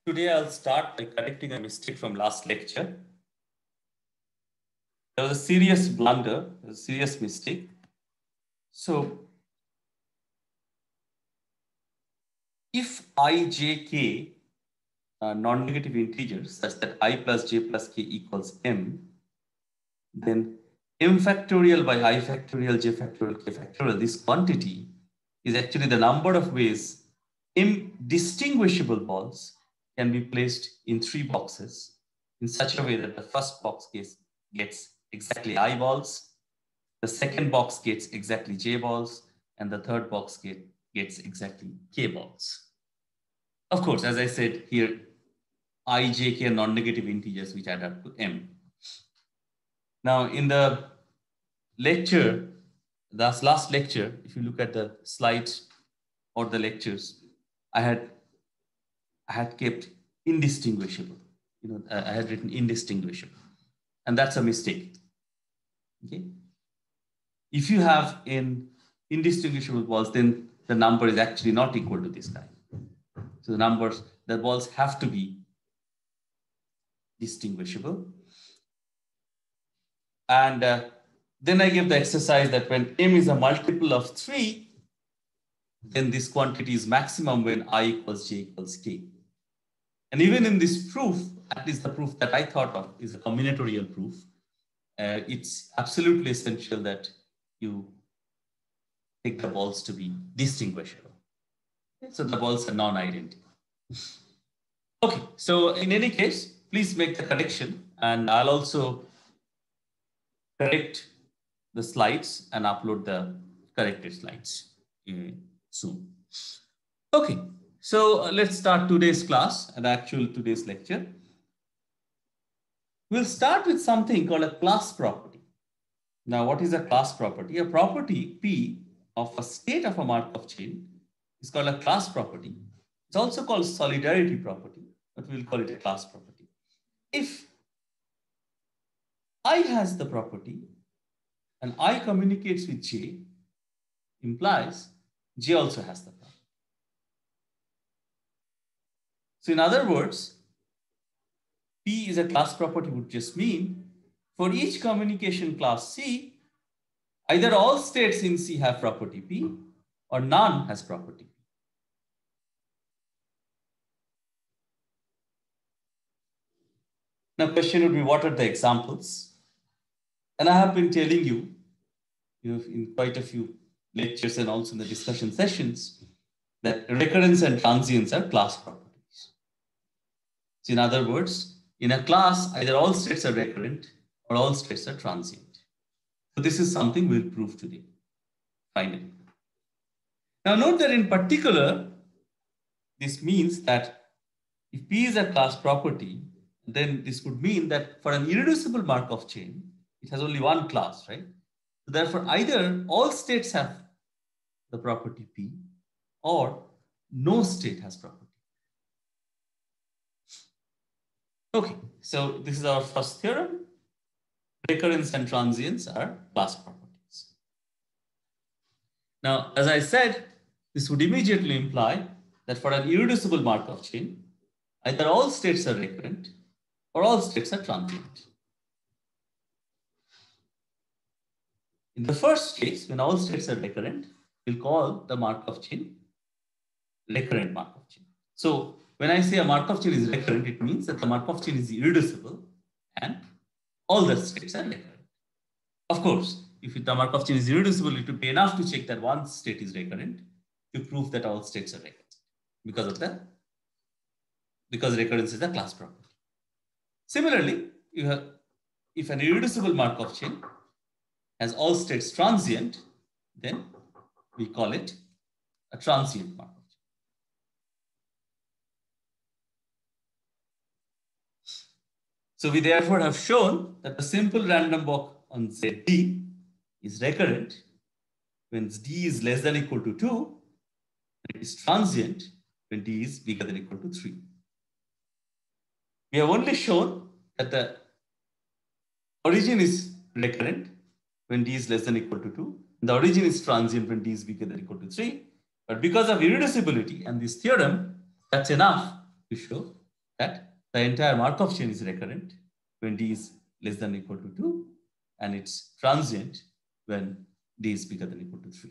Today I'll start by correcting a mistake from last lecture. There was a serious blunder, a serious mistake. So if I, j, k are non-negative integers such that I plus j plus k equals m, then m factorial by I factorial, j factorial, k factorial, this quantity is actually the number of ways indistinguishable balls can be placed in 3 boxes in such a way that the first box gets exactly I balls, the second box gets exactly j balls, and the third box gets exactly k balls. Of course, as I said here, I, j, k are non-negative integers which add up to m. Now, in the lecture, this last lecture, if you look at the slides or the lectures, I had kept indistinguishable. I had written indistinguishable, and that's a mistake. Okay. If you have in indistinguishable balls, then the number is actually not equal to this guy. So the balls have to be distinguishable. And then I give the exercise that when m is a multiple of 3, then this quantity is maximum when I equals j equals k. And even in this proof, at least the proof that I thought of is a combinatorial proof, it's absolutely essential that you take the balls to be distinguishable. So the balls are non-identical. Okay, so in any case, please make the correction, and I'll also correct the slides and upload the corrected slides soon. Okay, so let's start today's class and actual today's lecture. We'll start with something called a class property. Now, what is a class property? A property P of a state of a Markov chain is called a class property. It's also called solidarity property, but we'll call it a class property. If I has the property and I communicates with J, implies J also has the property. So in other words, P is a class property would just mean for each communication class C, either all states in C have property P or none has property P. Now, question would be, what are the examples? And I have been telling you, in quite a few lectures and also in the discussion sessions, that recurrence and transience are class properties. So in other words, in a class, either all states are recurrent or all states are transient. So this is something we'll prove today, finally. Now note that in particular, this means that if P is a class property, then this would mean that for an irreducible Markov chain, it has only one class, right? So therefore, either all states have the property P or no state has property. Okay, so this is our first theorem. Recurrence and transience are class properties. Now, as I said, this would immediately imply that for an irreducible Markov chain, either all states are recurrent or all states are transient. In the first case, when all states are recurrent, we'll call the Markov chain recurrent Markov chain. So when I say a Markov chain is recurrent, it means that the Markov chain is irreducible and all the states are recurrent. Of course, if the Markov chain is irreducible, it would be enough to check that one state is recurrent to prove that all states are recurrent because recurrence is a class property. Similarly, if an irreducible Markov chain has all states transient, then we call it a transient Markov chain. So we therefore have shown that the simple random walk on ZD is recurrent when D is less than or equal to 2, and it is transient when D is bigger than or equal to 3. We have only shown that the origin is recurrent when D is less than or equal to 2. And the origin is transient when D is bigger than or equal to 3. But because of irreducibility and this theorem, that's enough to show that the entire Markov chain is recurrent when d is less than or equal to 2, and it's transient when d is bigger than or equal to 3.